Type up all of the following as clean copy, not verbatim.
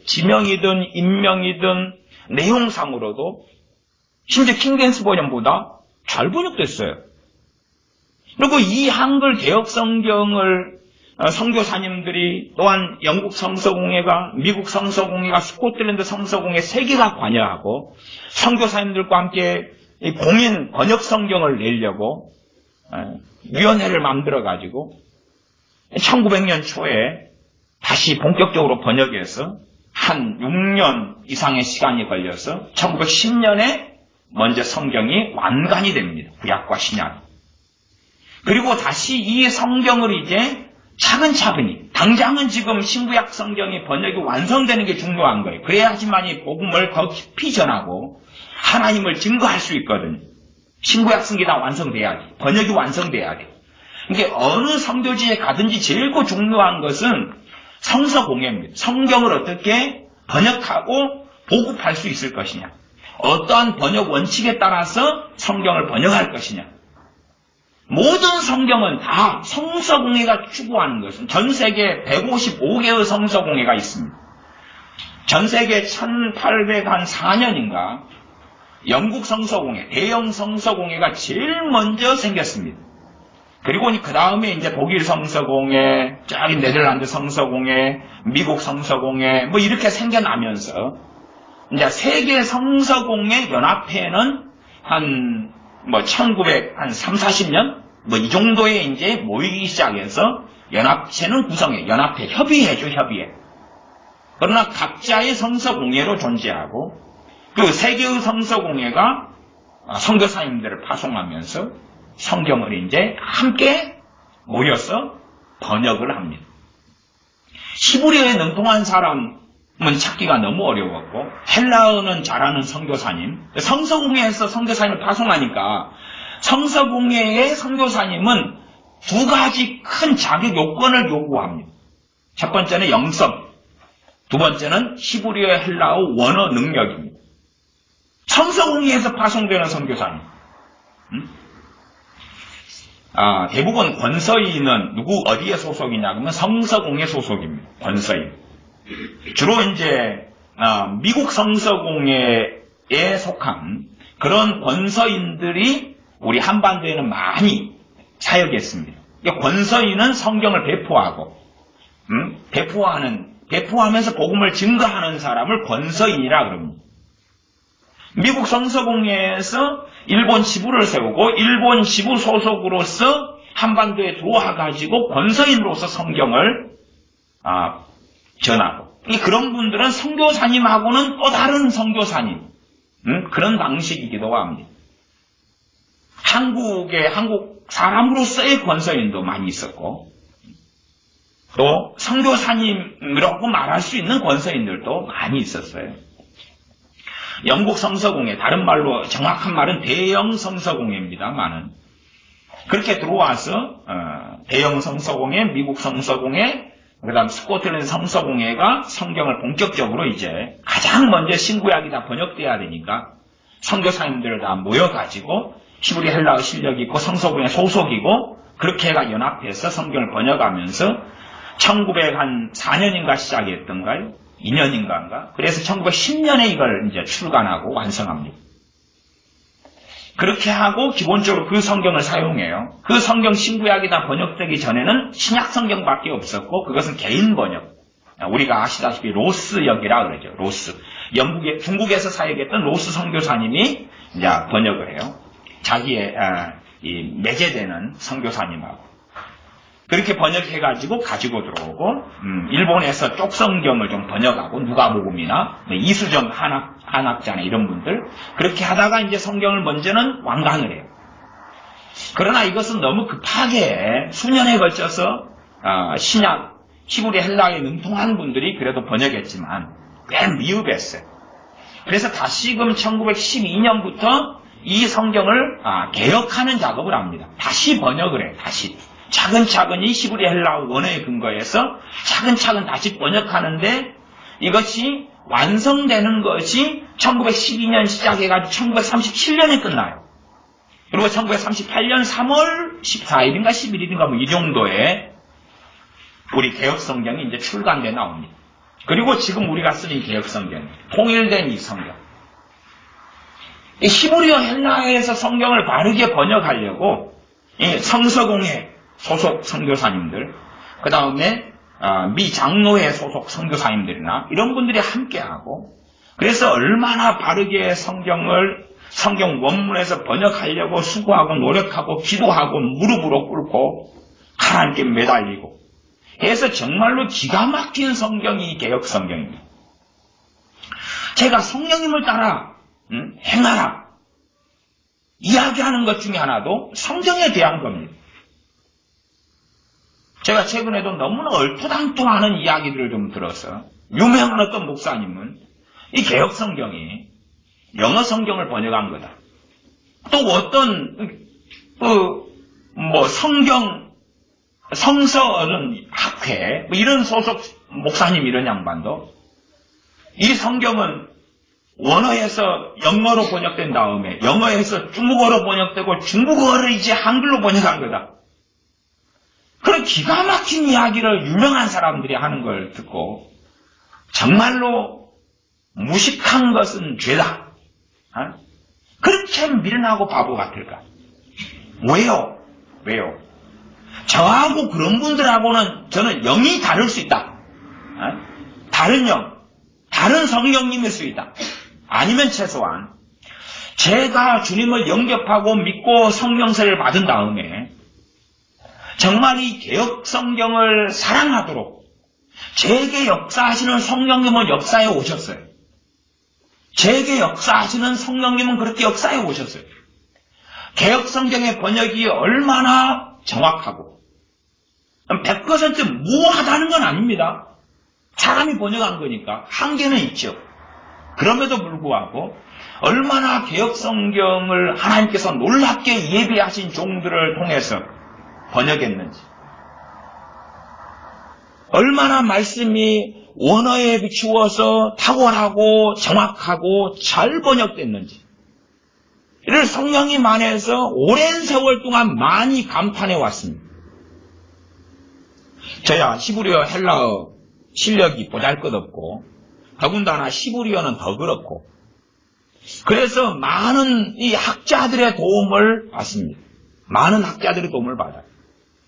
지명이든 인명이든 내용상으로도 심지어 킹제임스 버전보다 잘 번역됐어요. 그리고 이 한글 개혁 성경을 선교사님들이 또한 영국 성서공회가, 미국 성서공회가, 스코틀랜드 성서공회 세 개가 관여하고 선교사님들과 함께 공인 번역 성경을 내려고 위원회를 만들어가지고 1900년 초에 다시 본격적으로 번역해서 한 6년 이상의 시간이 걸려서 1910년에 먼저 성경이 완간이 됩니다. 구약과 신약. 그리고 다시 이 성경을 이제 차근차근히, 당장은 지금 신구약 성경이 번역이 완성되는 게 중요한 거예요. 그래야지만이 복음을 더 깊이 전하고 하나님을 증거할 수 있거든요. 신구약 성경이 다 완성돼야지. 번역이 완성돼야 돼. 이게 어느 선교지에 가든지 제일 중요한 것은 성서공회입니다. 성경을 어떻게 번역하고 보급할 수 있을 것이냐. 어떠한 번역 원칙에 따라서 성경을 번역할 것이냐. 모든 성경은 다 성서공회가 추구하는 것은 전 세계 155개의 성서공회가 있습니다. 전 세계 1804년인가 영국 성서공회, 대영 성서공회가 제일 먼저 생겼습니다. 그리고 그 다음에 이제 독일 성서공회, 저기 네덜란드 성서공회, 미국 성서공회, 뭐 이렇게 생겨나면서 이제 세계 성서공회 연합회는 한 1930, 40년? 이 정도에 이제 모이기 시작해서 연합체는 구성해. 연합회, 협의회죠, 협의회. 그러나 각자의 성서공회로 존재하고 그 세계의 성서공회가 선교사님들을 파송하면서 성경을 이제 함께 모여서 번역을 합니다. 히브리어에 능통한 사람은 찾기가 너무 어려웠고 헬라어는 잘하는 선교사님, 성서공회에서 선교사님을 파송하니까 성서공회의 선교사님은 두 가지 큰 자격 요건을 요구합니다. 첫 번째는 영성, 두 번째는 히브리어 헬라어 원어 능력입니다. 성서공회에서 파송되는 선교사님. 대부분 권서인은 누구 어디에 소속이냐 그러면 성서공회 소속입니다. 권서인. 주로 이제 미국 성서공회에 속한 그런 권서인들이 우리 한반도에는 많이 사역했습니다. 권서인은 성경을 배포하고 배포하면서 복음을 증거하는 사람을 권서인이라 그럽니다. 미국 성서공회에서 일본 지부를 세우고 일본 지부 소속으로서 한반도에 들어와가지고 권서인으로서 성경을 전하고 그런 분들은 선교사님하고는 또 다른 선교사님 그런 방식이기도 합니다. 한국 사람으로서의 권서인도 많이 있었고 또 선교사님이라고 말할 수 있는 권서인들도 많이 있었어요. 영국 성서공회, 다른 말로 정확한 말은 대영 성서공회입니다만은 그렇게 들어와서 대영 성서공회, 미국 성서공회, 그다음 스코틀랜드 성서공회가 성경을 본격적으로 이제 가장 먼저 신구약이 다 번역돼야 되니까 선교사님들을 다 모여가지고 히브리 헬라어 실력이 있고 성서공회 소속이고 그렇게 해가 연합해서 성경을 번역하면서 1904년인가 시작했던가요? 2년인가인가? 그래서 1910년에 이걸 이제 출간하고 완성합니다. 그렇게 하고 기본적으로 그 성경을 사용해요. 그 성경 신구약이 다 번역되기 전에는 신약 성경밖에 없었고 그것은 개인 번역. 우리가 아시다시피 로스역이라 그러죠. 로스. 중국에서 사역했던 로스 선교사님이 이제 번역을 해요. 자기의 매제되는 선교사님하고. 그렇게 번역해가지고 가지고 들어오고 일본에서 쪽성경을 좀 번역하고 누가복음이나 이수정 한학자나 이런 분들 그렇게 하다가 이제 성경을 먼저는 완간을 해요. 그러나 이것은 너무 급하게 수년에 걸쳐서 신약 히브리 헬라어에 능통한 분들이 그래도 번역했지만 꽤 미흡했어요. 그래서 다시금 1912년부터 이 성경을 개혁하는 작업을 합니다. 다시 번역을 해요. 다시. 차근차근히 히브리 헬라어 원어에 근거해서 차근차근 다시 번역하는데 이것이 완성되는 것이 1912년 시작해가지고 1937년에 끝나요. 그리고 1938년 3월 14일인가 11일인가 이 정도에 우리 개혁성경이 이제 출간돼 나옵니다. 그리고 지금 우리가 쓰는 개혁성경, 통일된 이 성경. 이 히브리어 헬라어에서 성경을 바르게 번역하려고 이 성서공회 소속 선교사님들, 그 다음에 미 장로회 소속 선교사님들이나 이런 분들이 함께하고, 그래서 얼마나 바르게 성경 원문에서 번역하려고 수고하고 노력하고 기도하고 무릎으로 꿇고 하나님께 매달리고 해서 정말로 기가 막힌 성경이 개혁 성경입니다. 제가 성령님을 따라 행하라 이야기하는 것 중에 하나도 성경에 대한 겁니다. 제가 최근에도 너무나 얼토당토하는 이야기들을 좀 들어서 유명한 어떤 목사님은 이 개혁 성경이 영어 성경을 번역한 거다. 또 어떤 성서는 학회 이런 소속 목사님 이런 양반도 이 성경은 원어에서 영어로 번역된 다음에 영어에서 중국어로 번역되고 중국어를 이제 한글로 번역한 거다. 그런 기가 막힌 이야기를 유명한 사람들이 하는 걸 듣고 정말로 무식한 것은 죄다. 그렇게 미련하고 바보 같을까? 왜요? 저하고 그런 분들하고는 저는 영이 다를 수 있다. 다른 영, 다른 성령님일 수 있다. 아니면 최소한 제가 주님을 영접하고 믿고 성령세를 받은 다음에 정말 이 개혁 성경을 사랑하도록 제게 역사하시는 성령님은 역사에 오셨어요. 제게 역사하시는 성령님은 그렇게 역사에 오셨어요. 개혁 성경의 번역이 얼마나 정확하고 100% 무하다는 건 아닙니다. 사람이 번역한 거니까 한계는 있죠. 그럼에도 불구하고 얼마나 개혁 성경을 하나님께서 놀랍게 예비하신 종들을 통해서 번역했는지, 얼마나 말씀이 원어에 비추어서 탁월하고 정확하고 잘 번역됐는지, 이를 성령님 안에서 오랜 세월 동안 많이 감탄해 왔습니다. 저야 히브리어 헬라어 실력이 보잘것없고 더군다나 히브리어는 더 그렇고, 그래서 많은 이 학자들의 도움을 받습니다. 많은 학자들의 도움을 받아요.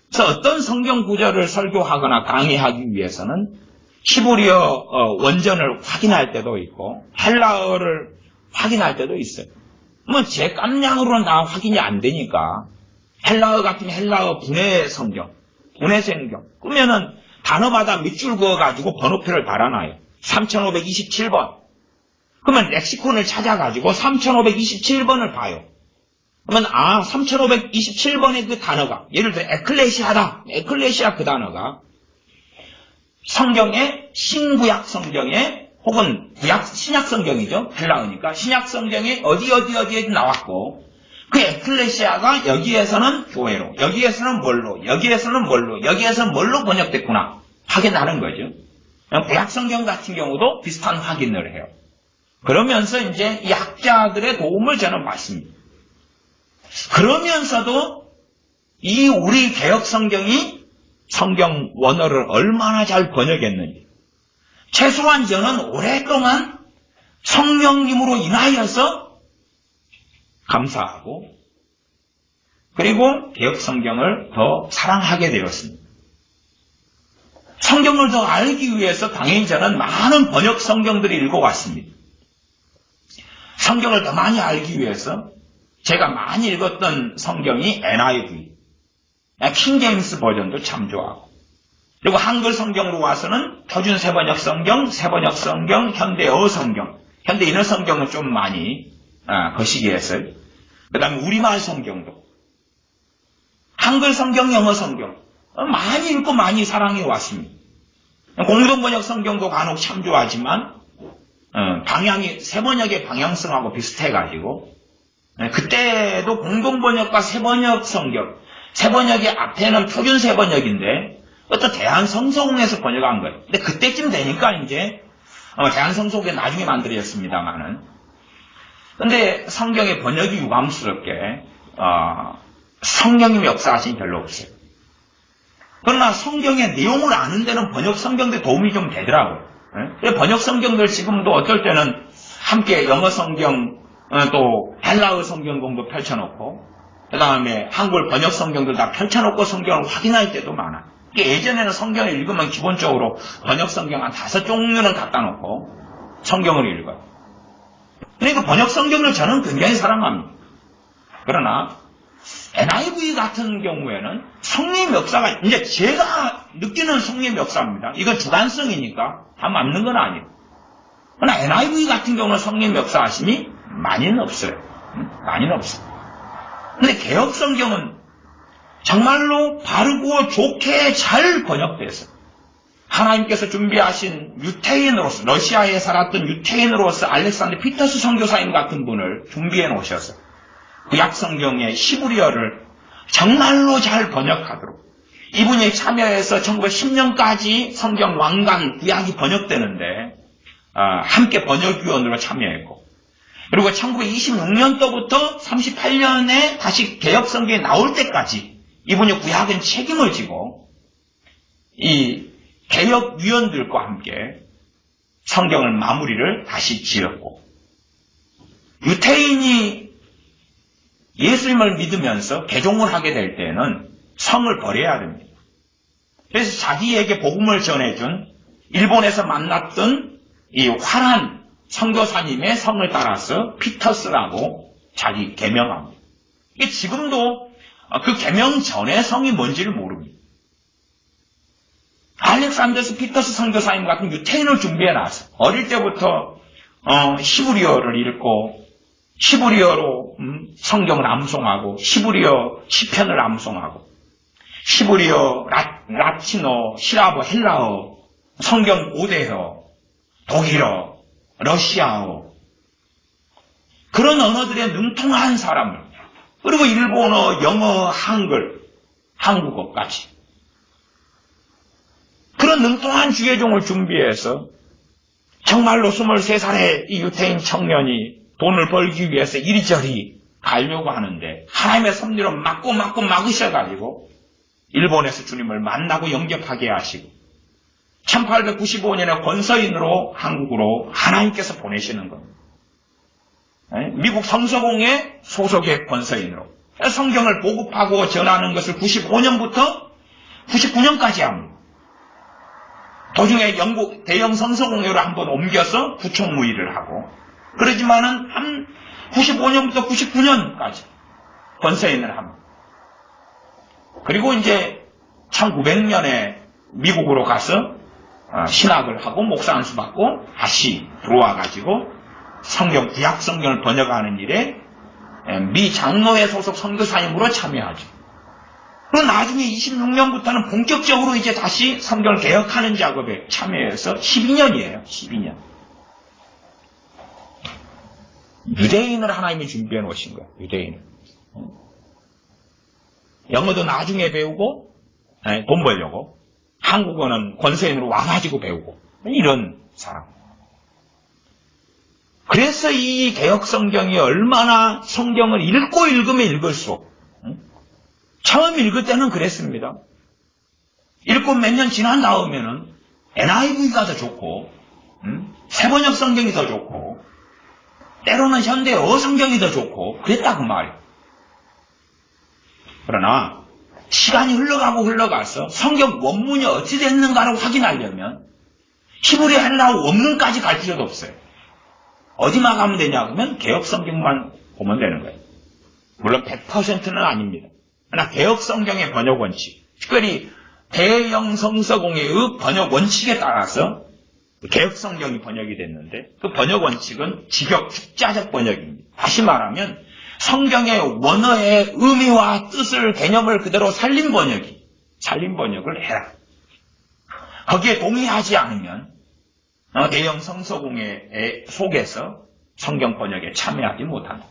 그래서 어떤 성경 구절을 설교하거나 강의하기 위해서는 히브리어 원전을 확인할 때도 있고 헬라어를 확인할 때도 있어요. 뭐 제 깜냥으로는 다 확인이 안 되니까 헬라어 같으면 헬라어 분해 성경, 그러면은 단어마다 밑줄 그어가지고 번호표를 달아놔요. 3527번. 그러면 렉시콘을 찾아가지고 3527번을 봐요. 그러면 3527번의 그 단어가, 예를 들어 에클레시아다. 에클레시아 그 단어가 성경의 신구약 성경에 혹은 신약 성경이죠. 헬라어니까 신약 성경에 어디에 나왔고, 그 에클레시아가 여기에서는 교회로, 여기에서는 뭘로, 여기에서는 뭘로 번역됐구나 확인하는 거죠. 구약 성경 같은 경우도 비슷한 확인을 해요. 그러면서 이제 이 학자들의 도움을 저는 받습니다. 그러면서도 이 우리 개혁 성경이 성경 원어를 얼마나 잘 번역했는지, 최소한 저는 오랫동안 성령님으로 인하여서 감사하고, 그리고 개혁 성경을 더 사랑하게 되었습니다. 성경을 더 알기 위해서 당연히 저는 많은 번역 성경들을 읽어왔습니다. 성경을 더 많이 알기 위해서 제가 많이 읽었던 성경이 NIV, 킹제임스 버전도 참 좋아하고, 그리고 한글 성경으로 와서는 표준 세번역 성경, 현대어 성경, 현대인어 성경은 좀 많이 거시기 했어요. 그 다음에 우리말 성경도, 한글 성경, 영어 성경 많이 읽고 많이 사랑해 왔습니다. 공동번역 성경도 간혹 참 좋아하지만 방향이 세번역의 방향성하고 비슷해가지고 그때도 공동번역과 세번역 성경, 세번역의 앞에는 표준 세번역인데 또 대한성서공에서 번역한 거예요. 근데 그때쯤 되니까 이제 대한성서공이 나중에 만들어졌습니다만은, 근데 성경의 번역이 유감스럽게 성령님의 역사하심이 별로 없어요. 그러나 성경의 내용을 아는 데는 번역 성경도 도움이 좀 되더라고요. 번역 성경들 지금도 어떨 때는 함께 영어 성경 또 헬라어 성경공도 펼쳐놓고 그 다음에 한글 번역 성경들 다 펼쳐놓고 성경을 확인할 때도 많아. 예전에는 성경을 읽으면 기본적으로 번역 성경 한 5종류는 갖다 놓고 성경을 읽어요. 그러니까 번역 성경을 저는 굉장히 사랑합니다. 그러나 NIV 같은 경우에는 성립 역사가 이제 제가 느끼는 성립 역사입니다. 이건 주관성이니까 다 맞는 건 아니에요. 그러나 NIV 같은 경우는 성립 역사하심이 많이는 없어요. 많이는 없어요. 근데 개혁 성경은 정말로 바르고 좋게 잘 번역돼서 하나님께서 준비하신 유태인으로서 러시아에 살았던 유태인으로서 알렉산더 피터스 선교사님 같은 분을 준비해 놓으셔서 구약 성경의 히브리어를 정말로 잘 번역하도록 이분이 참여해서 1910년까지 성경 왕관 구약이 번역되는데 함께 번역위원으로 참여했고 그리고 1926년도부터 38년에 다시 개혁 성경이 나올 때까지 이분이 구약은 책임을 지고 이 개혁위원들과 함께 성경을 마무리를 다시 지었고 유태인이 예수님을 믿으면서 개종을 하게 될 때는 성을 버려야 됩니다. 그래서 자기에게 복음을 전해준 일본에서 만났던 이 화란 선교사님의 성을 따라서 피터스라고 자기 개명합니다. 지금도 그 개명 전에 성이 뭔지를 모릅니다. 알렉산더스 피터스 선교사님 같은 유태인을 준비해놔서 어릴 때부터 히브리어를 읽고 히브리어로 성경을 암송하고 히브리어 시편을 암송하고 히브리어, 라틴어, 히라버, 헬라어, 성경 고대어, 독일어, 러시아어 그런 언어들에 능통한 사람을 그리고 일본어, 영어, 한글, 한국어까지 그런 능통한 주계종을 준비해서 정말로 23살의 이 유태인 청년이 돈을 벌기 위해서 이리저리 가려고 하는데 하나님의 섭리로 막고 막으셔가지고 일본에서 주님을 만나고 영접하게 하시고 1895년에 권서인으로 한국으로 하나님께서 보내시는 겁니다. 미국 성서공회 소속의 권서인으로 성경을 보급하고 전하는 것을 95년부터 99년까지 합니다. 도중에 영국 대형 성서공회로 한번 옮겨서 부총무의를 하고 그러지만은 한 95년부터 99년까지 권서인을 합니다. 그리고 이제 1900년에 미국으로 가서 신학을 하고 목사 안수 받고 다시 들어와가지고 성경, 구약 성경을 번역하는 일에 미 장로회 소속 선교사님으로 참여하죠. 그리고 나중에 26년부터는 본격적으로 이제 다시 성경을 개혁하는 작업에 참여해서 12년이에요. 12년. 유대인을 하나님이 준비해 놓으신 거예요. 유대인을. 영어도 나중에 배우고 돈 벌려고 한국어는 권서인으로 와가지고 배우고 이런 사람. 그래서 이 개혁 성경이 얼마나 성경을 읽고 읽으면 읽을수록 처음 읽을 때는 그랬습니다. 읽고 몇 년 지난 다음에는 NIV가 더 좋고 새번역 성경이 더 좋고 때로는 현대어 성경이 더 좋고 그랬다 그 말이에요. 그러나 시간이 흘러가서 성경 원문이 어찌 됐는가를 확인하려면 히브리 헬라어 원문까지 갈 필요도 없어요. 어디만 가면 되냐 그러면 개혁 성경만 보면 되는 거예요. 물론 100%는 아닙니다. 그러나 개혁 성경의 번역 원칙, 특별히 대영 성서공회의 번역 원칙에 따라서 개혁 성경이 번역이 됐는데 그 번역 원칙은 직역 축자적 번역입니다. 다시 말하면 성경의 원어의 의미와 뜻을 개념을 그대로 살린 번역을 해라. 거기에 동의하지 않으면 대형 성서공회 속에서 성경 번역에 참여하지 못한다.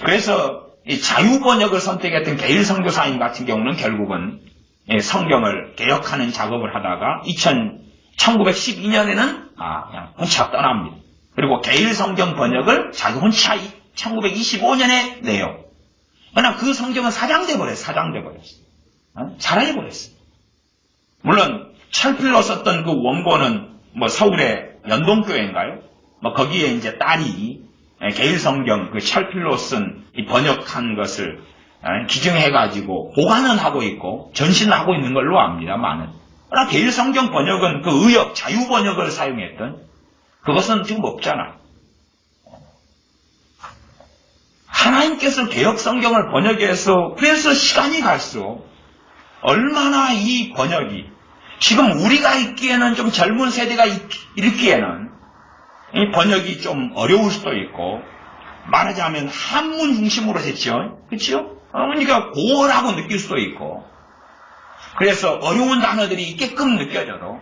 그래서 이 자유번역을 선택했던 게일 선교사님 같은 경우는 결국은 성경을 개혁하는 작업을 하다가 1912년에는 그냥 혼자 떠납니다. 그리고 게일 성경 번역을 자기 혼자 1925년에 내요. 그러나 그 성경은 사라져버렸어요. 물론 찰필로 썼던 그 원고는 뭐 서울의 연동교회인가요? 뭐 거기에 이제 딸이 개일성경 그 찰필로 쓴 이 번역한 것을 기증해가지고 보관은 하고 있고 전신하고 있는 걸로 압니다만은. 그러나 개일성경 번역은 그 의역, 자유번역을 사용했던 그것은 지금 없잖아. 하나님께서 개혁성경을 번역해서 그래서 시간이 갈수록 얼마나 이 번역이 지금 우리가 읽기에는 좀 젊은 세대가 읽기에는 이 번역이 좀 어려울 수도 있고 말하자면 한문 중심으로 했죠. 그렇죠? 그러니까 고어라고 느낄 수도 있고 그래서 어려운 단어들이 있게끔 느껴져도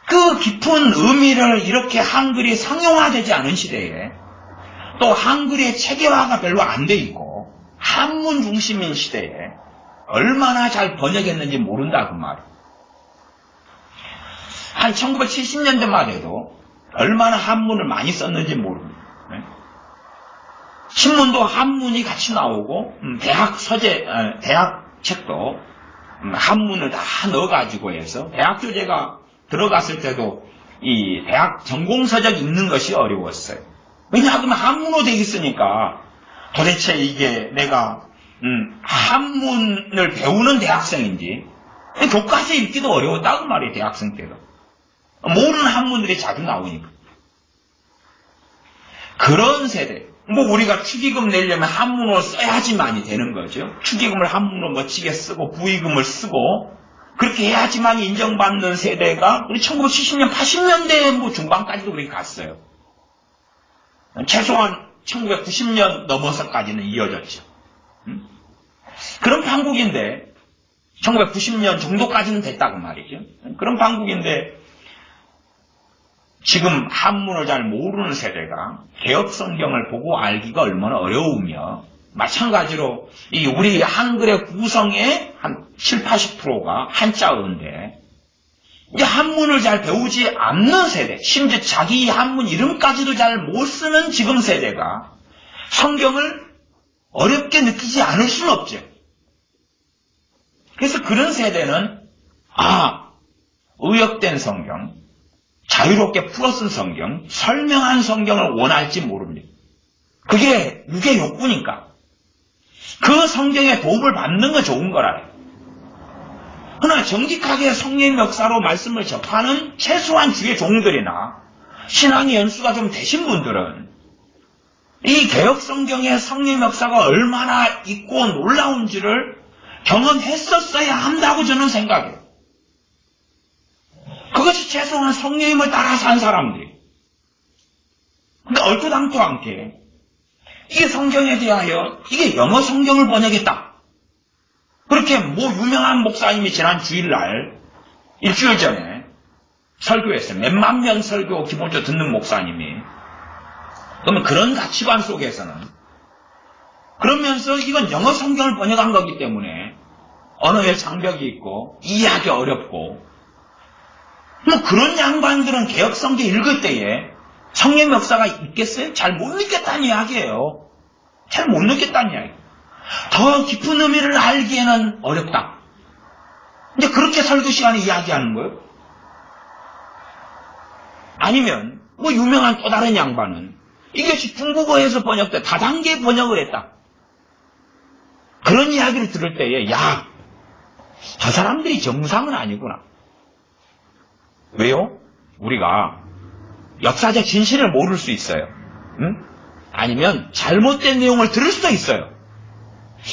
그 깊은 의미를 이렇게 한글이 상용화되지 않은 시대에 또 한글의 체계화가 별로 안 돼 있고 한문 중심인 시대에 얼마나 잘 번역했는지 모른다 그 말. 한 1970년대만 해도 얼마나 한문을 많이 썼는지 모릅니다. 신문도 한문이 같이 나오고 대학 서재, 대학 책도 한문을 다 넣어가지고 해서 대학 교재가 들어갔을 때도 이 대학 전공서적 읽는 것이 어려웠어요. 왜냐하면 한문으로 돼 있으니까 도대체 이게 내가 한문을 배우는 대학생인지 교과서 읽기도 어려웠다고 말이에요. 대학생 때도. 모르는 한문들이 자주 나오니까. 그런 세대. 뭐 우리가 축의금 내려면 한문으로 써야지만이 되는 거죠. 축의금을 한문으로 멋지게 쓰고 부의금을 쓰고 그렇게 해야지만 인정받는 세대가 우리 1970년, 80년대 뭐 중반까지도 그렇게 갔어요. 최소한 1990년 넘어서까지는 이어졌죠. 그런 판국인데 1990년 정도까지는 됐다고 말이죠. 그런 판국인데 지금 한문을 잘 모르는 세대가 개혁성경을 보고 알기가 얼마나 어려우며 마찬가지로 이 우리 한글의 구성의 한 7, 80%가 한자어인데 이제 한문을 잘 배우지 않는 세대, 심지어 자기 한문 이름까지도 잘 못 쓰는 지금 세대가 성경을 어렵게 느끼지 않을 수는 없죠. 그래서 그런 세대는 의역된 성경, 자유롭게 풀어쓴 성경, 설명한 성경을 원할지 모릅니다. 그게 육의 욕구니까. 그 성경의 도움을 받는 건 좋은 거라. 그러나 정직하게 성령 역사로 말씀을 접하는 최소한 주의 종들이나 신앙의 연수가 좀 되신 분들은 이 개혁 성경의 성령 역사가 얼마나 있고 놀라운지를 경험했었어야 한다고 저는 생각해요. 그것이 최소한 성령님을 따라 산 사람들이. 근데 얼토당토 않게 이게 성경에 대하여 이게 영어 성경을 번역했다. 그렇게 뭐 유명한 목사님이 지난 주일날 일주일 전에 설교했어요. 몇만 명 설교 기본적으로 듣는 목사님이. 그러면 그런 가치관 속에서는 그러면서 이건 영어 성경을 번역한 거기 때문에 언어의 장벽이 있고 이해하기 어렵고 뭐 그런 양반들은 개혁 성경 읽을 때에 성령 역사가 있겠어요? 잘 못 느꼈다는 이야기예요. 잘 못 느꼈다는 이야기. 더 깊은 의미를 알기에는 어렵다. 이제 그렇게 설교 시간에 이야기하는 거예요. 아니면 뭐 유명한 또 다른 양반은 이것이 중국어에서 번역돼 다단계 번역을 했다. 그런 이야기를 들을 때에 저 사람들이 정상은 아니구나. 왜요? 우리가 역사적 진실을 모를 수 있어요. 아니면 잘못된 내용을 들을 수도 있어요.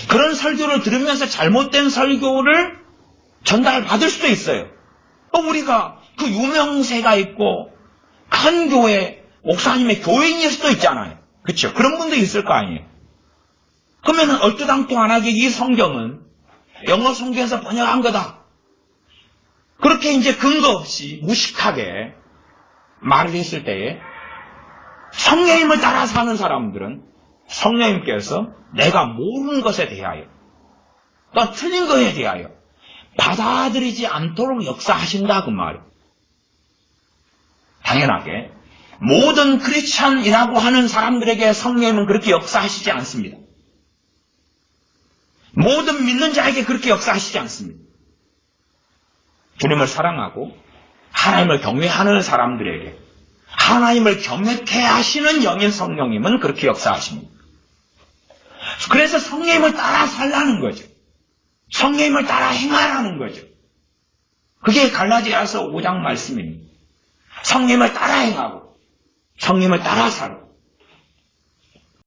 그런 설교를 들으면서 잘못된 설교를 전달받을 수도 있어요. 우리가 그 유명세가 있고 큰 교회 목사님의 교인일 수도 있잖아요. 그렇죠? 그런 분도 있을 거 아니에요. 그러면 얼토당토안하게 이 성경은 영어 성경에서 번역한 거다. 그렇게 이제 근거 없이 무식하게 말을 했을 때에 성령님을 따라 사는 사람들은 성령님께서 내가 모르는 것에 대하여 또 틀린 것에 대하여 받아들이지 않도록 역사하신다 그 말이에요. 당연하게 모든 크리스찬이라고 하는 사람들에게 성령님은 그렇게 역사하시지 않습니다. 모든 믿는 자에게 그렇게 역사하시지 않습니다. 주님을 사랑하고 하나님을 경외하는 사람들에게 하나님을 경외케 하시는 영인 성령님은 그렇게 역사하십니다. 그래서 성령님을 따라 살라는 거죠. 성령님을 따라 행하라는 거죠. 그게 갈라디아서 5장 말씀입니다. 성령님을 따라 행하고 성령님을 따라 살고